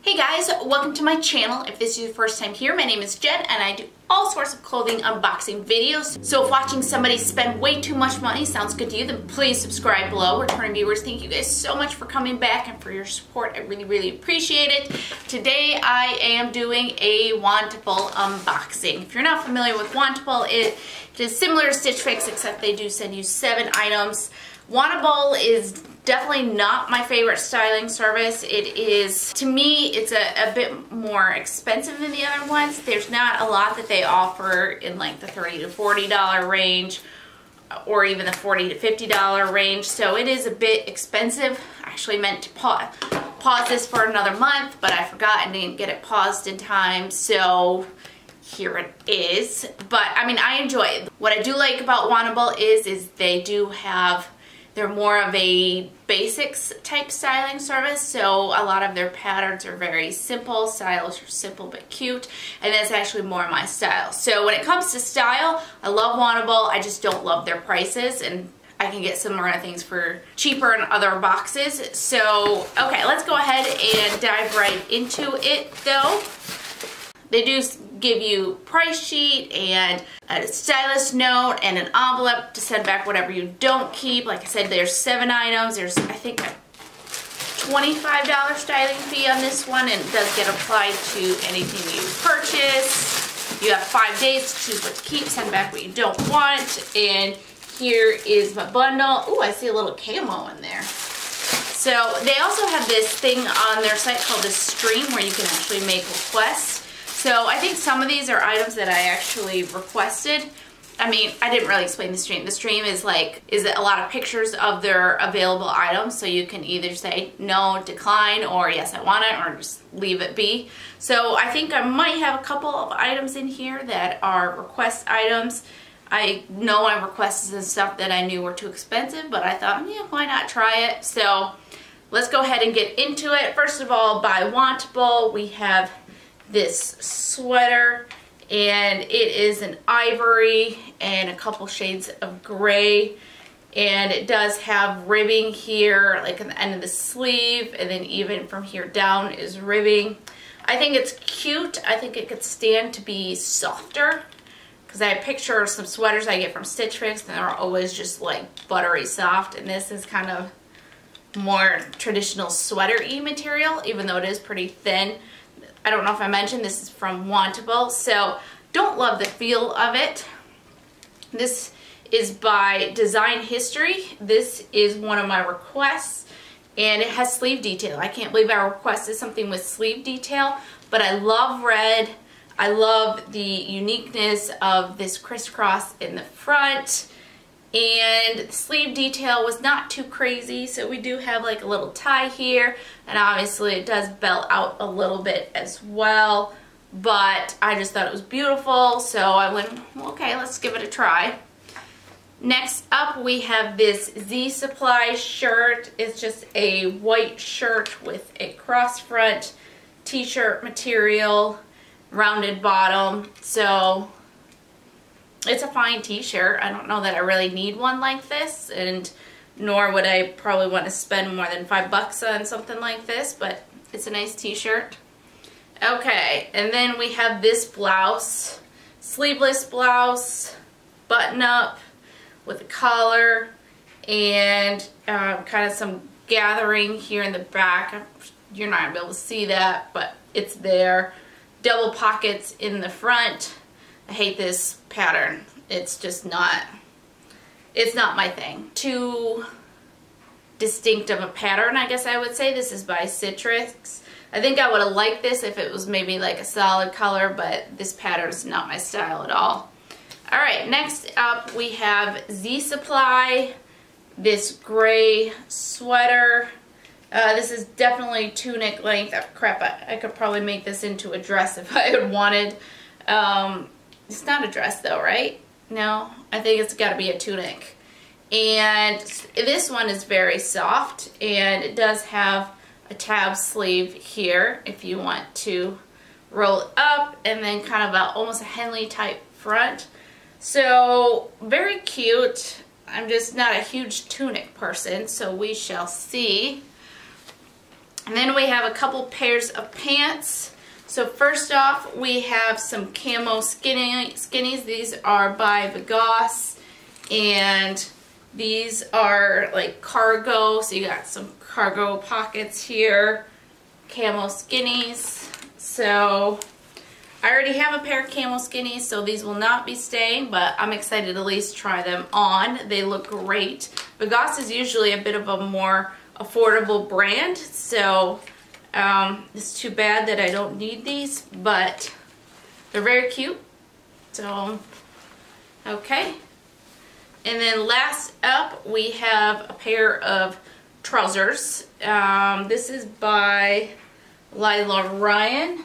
Hey guys, welcome to my channel. If this is your first time here, my name is Jen and I do all sorts of clothing unboxing videos. So if watching somebody spend way too much money sounds good to you, then please subscribe below. Returning viewers, thank you guys so much for coming back and for your support. I really appreciate it. Today I am doing a Wantable unboxing. If you're not familiar with Wantable, it is similar to Stitch Fix except they do send you 7 items. Wantable is definitely not my favorite styling service. It is, to me, it's a bit more expensive than the other ones. There's not a lot that they offer in like the $30 to $40 range or even the $40 to $50 range. So it is a bit expensive. I actually meant to pause this for another month, but I forgot and didn't get it paused in time. So here it is. But I mean, I enjoy it. What I do like about Wantable is they do have, they're more of a basics type styling service, so a lot of their patterns are very simple. Styles are simple but cute, and that's actually more my style. So when it comes to style, I love Wantable. I just don't love their prices, and I can get similar things for cheaper in other boxes. So, okay, let's go ahead and dive right into it though. They do give you price sheet and a stylist note and an envelope to send back whatever you don't keep. Like I said, there's 7 items. There's, I think, a $25 styling fee on this one, and it does get applied to anything you purchase. You have 5 days to choose what to keep, send back what you don't want. And here is my bundle. Oh, I see a little camo in there. So they also have this thing on their site called a stream where you can actually make requests. So I think some of these are items that I actually requested. I mean, I didn't really explain the stream. The stream is a lot of pictures of their available items, so you can either say no, decline, or yes, I want it, or just leave it be. So I think I might have a couple of items in here that are request items. I know I requested some stuff that I knew were too expensive, but I thought, yeah, why not try it? So let's go ahead and get into it. First of all, by Wantable, we have this sweater, and it is an ivory and a couple shades of gray, and it does have ribbing here like at the end of the sleeve, and then even from here down is ribbing. I think it's cute. I think it could stand to be softer, because I picture some sweaters I get from Stitch Fix and they're always just like buttery soft, and this is kind of more traditional sweater-y material, even though it is pretty thin. I don't know if I mentioned this is from Wantable, so don't love the feel of it. This is by Design History. This is one of my requests, and it has sleeve detail. I can't believe I requested something with sleeve detail, but I love red. I love the uniqueness of this crisscross in the front, and the sleeve detail was not too crazy, so we do have like a little tie here, and obviously it does belt out a little bit as well, but I just thought it was beautiful, so I went, okay, let's give it a try. Next up, we have this Z Supply shirt. It's just a white shirt with a cross front t-shirt material, rounded bottom, so it's a fine t-shirt. I don't know that I really need one like this, and nor would I probably want to spend more than $5 on something like this, but it's a nice t-shirt. Okay, and then we have this blouse, sleeveless blouse, button up with a collar, and kind of some gathering here in the back. You're not going to be able to see that, but it's there. Double pockets in the front. I hate this pattern. It's just not, it's not my thing. Too distinct of a pattern, I guess I would say. This is by Stitch Fix. I think I would have liked this if it was maybe like a solid color, but this pattern is not my style at all. Alright, next up we have Z Supply, this gray sweater. This is definitely tunic length. Oh, crap, I could probably make this into a dress if I had wanted. It's not a dress though, right? No, I think it's got to be a tunic. And this one is very soft, and it does have a tab sleeve here if you want to roll it up, and then kind of almost a Henley type front. So very cute. I'm just not a huge tunic person, so we shall see. And then we have a couple pairs of pants. So first off, we have some Camel Skinnies. These are by Blouse, and these are like cargo. So you got some cargo pockets here. Camel Skinnies. So I already have a pair of Camel Skinnies, so these will not be staying, but I'm excited to at least try them on. They look great. Blouse is usually a bit of a more affordable brand, so it's too bad that I don't need these, but they're very cute. So, okay. And then last up, we have a pair of trousers. This is by Lila Ryan,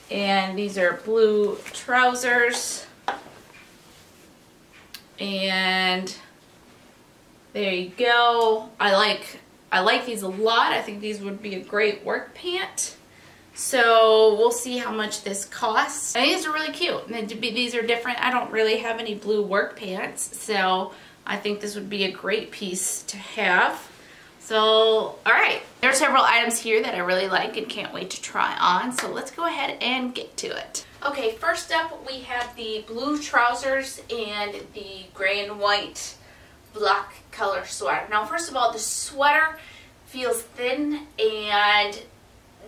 and these are blue trousers. And there you go. I like these a lot. I think these would be a great work pant. So we'll see how much this costs. And these are really cute. And these are different. I don't really have any blue work pants, so I think this would be a great piece to have. So, alright. There are several items here that I really like and can't wait to try on. So let's go ahead and get to it. Okay, first up we have the blue trousers and the gray and white black color sweater. Now first of all, the sweater feels thin, and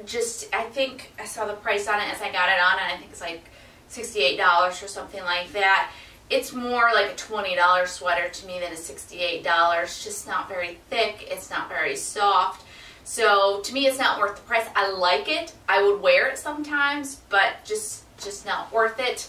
just, I think I saw the price on it as I got it on, and I think it's like $68 or something like that. It's more like a $20 sweater to me than a $68. It's just not very thick. It's not very soft. So to me, it's not worth the price. I like it. I would wear it sometimes, but just not worth it.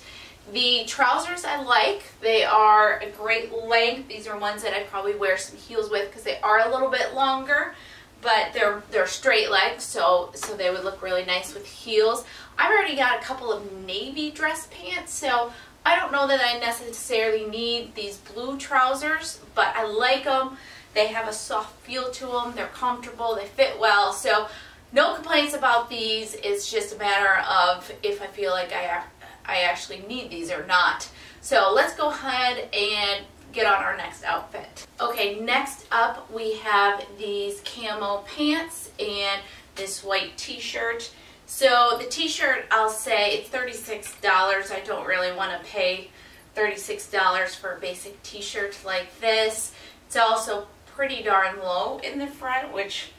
The trousers I like. They are a great length. These are ones that I probably wear some heels with because they are a little bit longer, but they're straight legs, so they would look really nice with heels. I've already got a couple of navy dress pants, so I don't know that I necessarily need these blue trousers, but I like them. They have a soft feel to them. They're comfortable. They fit well. So no complaints about these. It's just a matter of if I feel like I actually need these or not. So let's go ahead and get on our next outfit. Okay, next up we have these Camel Pants and this white t-shirt. So the t-shirt, I'll say it's $36. I don't really want to pay $36 for a basic t-shirt like this. It's also pretty darn low in the front, which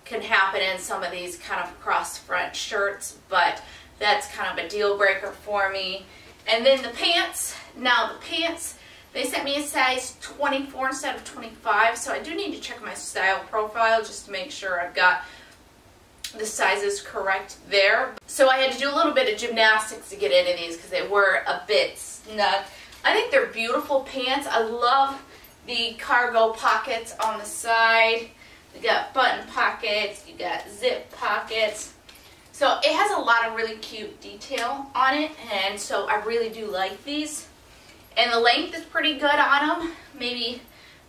can happen in some of these kind of cross front shirts, but that's kind of a deal breaker for me. And then the pants. Now the pants, they sent me a size 24 instead of 25, so I do need to check my style profile just to make sure I've got the sizes correct there. So I had to do a little bit of gymnastics to get into these because they were a bit snug. I think they're beautiful pants. I love the cargo pockets on the side. You got button pockets, you got zip pockets. So it has a lot of really cute detail on it, and so I really do like these. And the length is pretty good on them. Maybe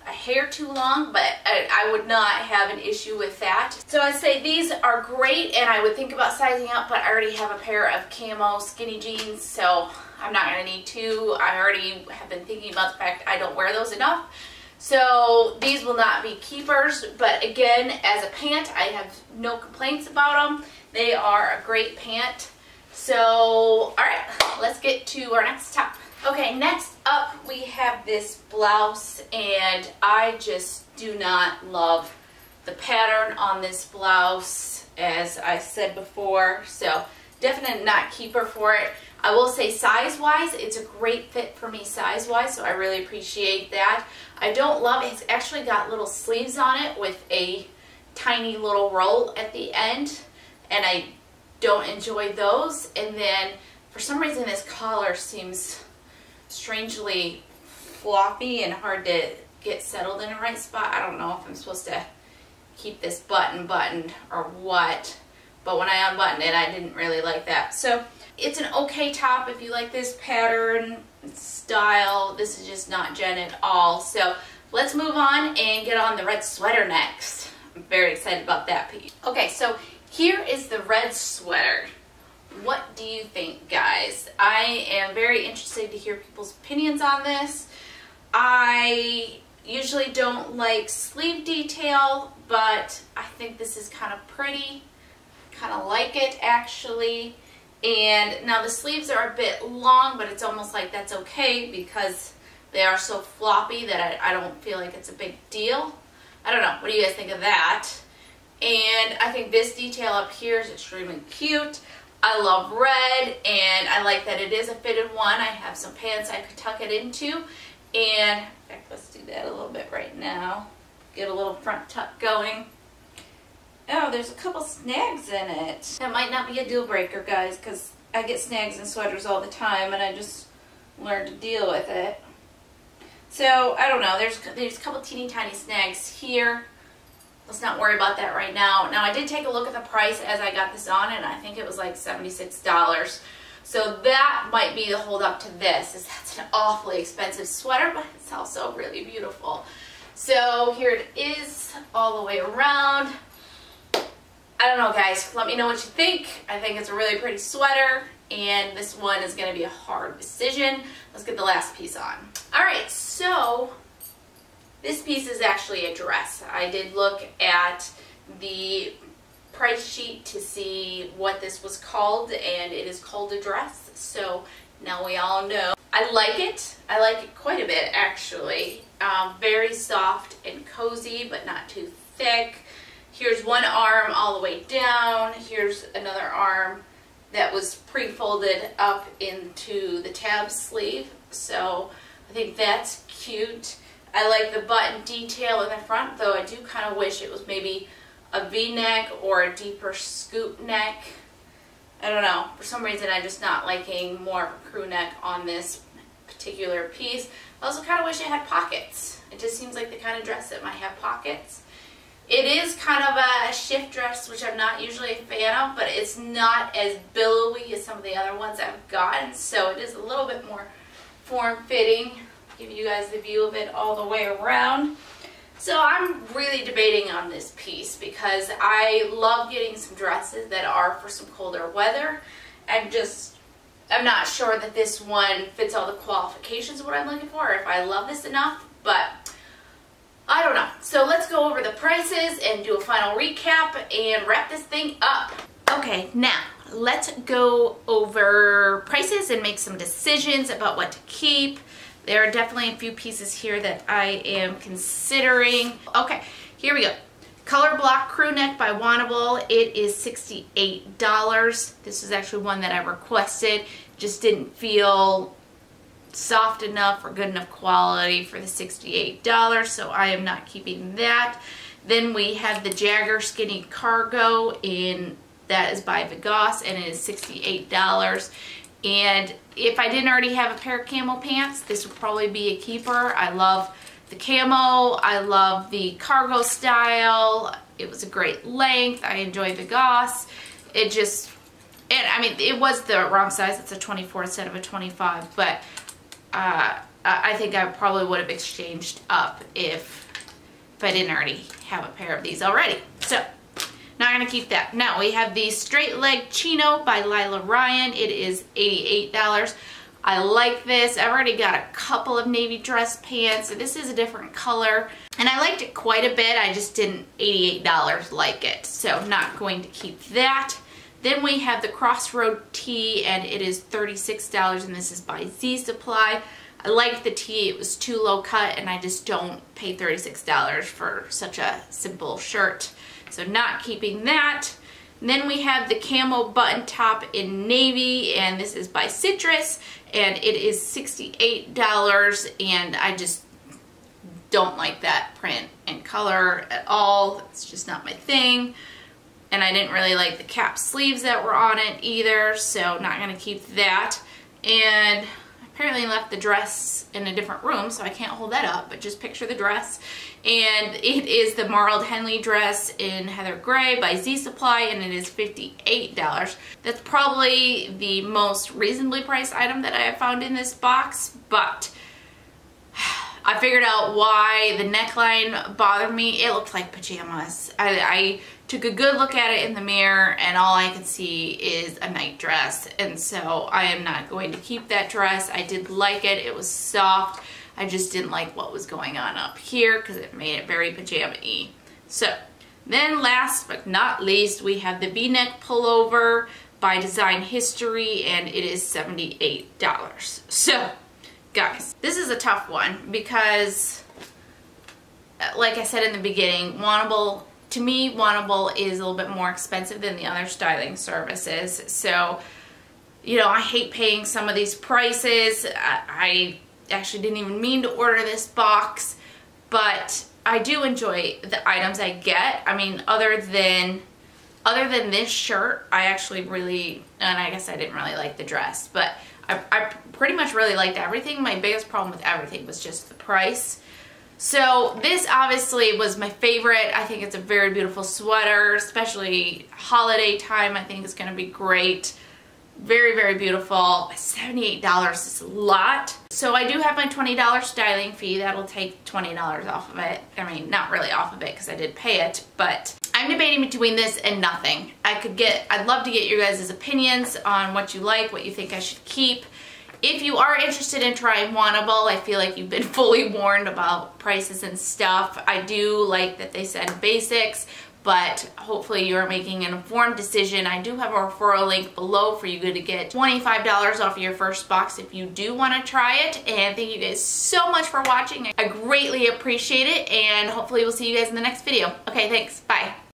a hair too long, but I would not have an issue with that. So I'd say these are great, and I would think about sizing up, but I already have a pair of camo skinny jeans, so I'm not going to need two. I already have been thinking about the fact I don't wear those enough. So these will not be keepers, but again, as a pant, I have no complaints about them. They are a great pant. So, alright, let's get to our next top. Okay, next up we have this blouse, and I just do not love the pattern on this blouse, as I said before, so definitely not keeper for it. I will say size-wise, it's a great fit for me size-wise, so I really appreciate that. I don't love it. It's actually got little sleeves on it with a tiny little roll at the end, and I don't enjoy those. And then for some reason this collar seems strangely floppy and hard to get settled in the right spot. I don't know if I'm supposed to keep this buttoned or what, but when I unbuttoned it, I didn't really like that. So it's an okay top if you like this pattern style. This is just not Jen at all. So let's move on and get on the red sweater next. I'm very excited about that piece. Okay, so here is the red sweater. What do you think, guys? I am very interested to hear people's opinions on this. I usually don't like sleeve detail, but I think this is kind of pretty. Kind of like it actually. And now the sleeves are a bit long, but it's almost like that's okay because they are so floppy that I don't feel like it's a big deal. I don't know. What do you guys think of that? And I think this detail up here is extremely cute. I love red, and I like that it is a fitted one. I have some pants I could tuck it into. And in fact, let's do that a little bit right now. Get a little front tuck going. Oh, there's a couple snags in it. That might not be a deal breaker, guys, because I get snags in sweaters all the time, and I just learned to deal with it. So, I don't know. There's a couple teeny tiny snags here. Let's not worry about that right now. Now, I did take a look at the price as I got this on, and I think it was like $76. So that might be the hold up to this, is that's an awfully expensive sweater, but it's also really beautiful. So here it is all the way around. I don't know, guys. Let me know what you think. I think it's a really pretty sweater, and this one is going to be a hard decision. Let's get the last piece on. All right, so this piece is actually a dress. I did look at the price sheet to see what this was called, and it is called a dress. So now we all know. I like it. I like it quite a bit, actually. Very soft and cozy, but not too thick. Here's one arm all the way down. Here's another arm that was pre-folded up into the tab sleeve. So I think that's cute. I like the button detail in the front, though I do kind of wish it was maybe a V-neck or a deeper scoop neck. I don't know. For some reason, I'm just not liking more of a crew neck on this particular piece. I also kind of wish it had pockets. It just seems like the kind of dress that might have pockets. It is kind of a shift dress, which I'm not usually a fan of, but it's not as billowy as some of the other ones I've gotten, so it is a little bit more form-fitting. Give you guys the view of it all the way around. So I'm really debating on this piece because I love getting some dresses that are for some colder weather. I'm not sure that this one fits all the qualifications of what I'm looking for, or if I love this enough, but I don't know. So let's go over the prices and do a final recap and wrap this thing up. Okay, now let's go over prices and make some decisions about what to keep. There are definitely a few pieces here that I am considering. Okay, here we go. Color Block Crew Neck by Wantable. It is $68. This is actually one that I requested. Just didn't feel soft enough or good enough quality for the $68, so I am not keeping that. Then we have the Jagger Skinny Cargo, and that is by Blouse, and it is $68. And if I didn't already have a pair of Camel Pants, this would probably be a keeper. I love the camo. I love the cargo style. It was a great length. I enjoy Blouse. I mean, it was the wrong size. It's a 24 instead of a 25, but I think I probably would have exchanged up if I didn't already have a pair of these already. So, not going to keep that. Now, we have the Straight Leg Chino by Lila Ryan. It is $88. I like this. I've already got a couple of navy dress pants. So this is a different color. And I liked it quite a bit. I just didn't $88 like it. So, not going to keep that. Then we have the Crossroad Tee, and it is $36, and this is by Z Supply. I liked the tee. It was too low cut, and I just don't pay $36 for such a simple shirt. So not keeping that. And then we have the camo button top in navy, and this is by Citrus, and it is $68, and I just don't like that print and color at all. It's just not my thing. And I didn't really like the cap sleeves that were on it either, so not going to keep that. And apparently left the dress in a different room, so I can't hold that up, but just picture the dress. And it is the Marled Henley dress in Heather Gray by Z Supply, and it is $58. That's probably the most reasonably priced item that I have found in this box, but I figured out why the neckline bothered me. It looked like pajamas. I took a good look at it in the mirror, and all I could see is a night dress, and so I am not going to keep that dress. I did like it. It was soft. I just didn't like what was going on up here because it made it very pajama-y. So then last but not least, we have the V-neck pullover by Design History, and it is $78. So guys, this is a tough one because, like I said in the beginning, Wantable, to me, Wantable is a little bit more expensive than the other styling services. So, you know, I hate paying some of these prices. I actually didn't even mean to order this box, but I do enjoy the items I get. I mean, other than this shirt, I actually really, and I guess I didn't really like the dress, but I pretty much really liked everything. My biggest problem with everything was just the price. So this obviously was my favorite. I think it's a very beautiful sweater, especially holiday time. I think it's going to be great. Very, very beautiful. $78 is a lot. So I do have my $20 styling fee. That'll take $20 off of it. I mean, not really off of it because I did pay it, but I'm debating between this and nothing. I'd love to get your guys' opinions on what you like, what you think I should keep. If you are interested in trying Wantable, I feel like you've been fully warned about prices and stuff. I do like that they send basics, but hopefully you're making an informed decision. I do have a referral link below for you to get $25 off your first box if you do want to try it. And thank you guys so much for watching. I greatly appreciate it, and hopefully we'll see you guys in the next video. Okay, thanks. Bye.